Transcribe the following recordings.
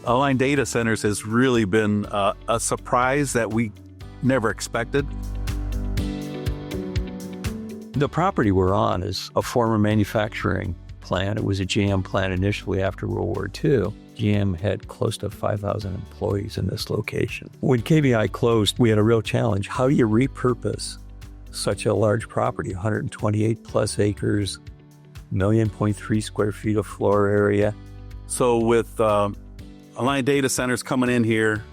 Align Data Centers has really been a surprise that we never expected. The property we're on is a former manufacturing plant. It was a GM plant initially after World War II. GM had close to 5,000 employees in this location. When KBI closed, we had a real challenge. How do you repurpose such a large property, 128 plus acres, 1.3 million square feet of floor area? So with Align Data Centers coming in here,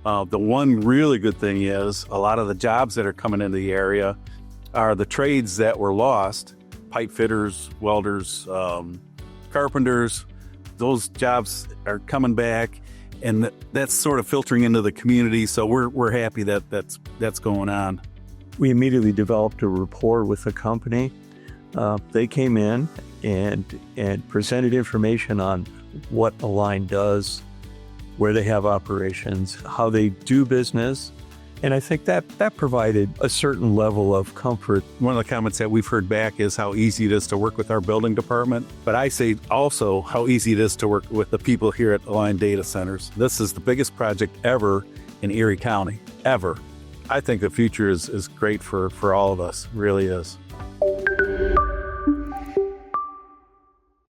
the one really good thing is a lot of the jobs that are coming into the area are the trades that were lost: pipe fitters, welders, carpenters. Those jobs are coming back, and that's sort of filtering into the community. So we're happy that that's going on. We immediately developed a rapport with the company. They came in and presented information on what Align does, where they have operations, how they do business. And I think that provided a certain level of comfort. One of the comments that we've heard back is how easy it is to work with our building department. But I say also how easy it is to work with the people here at Align Data Centers. This is the biggest project ever in Erie County, ever. I think the future is great for all of us, really is.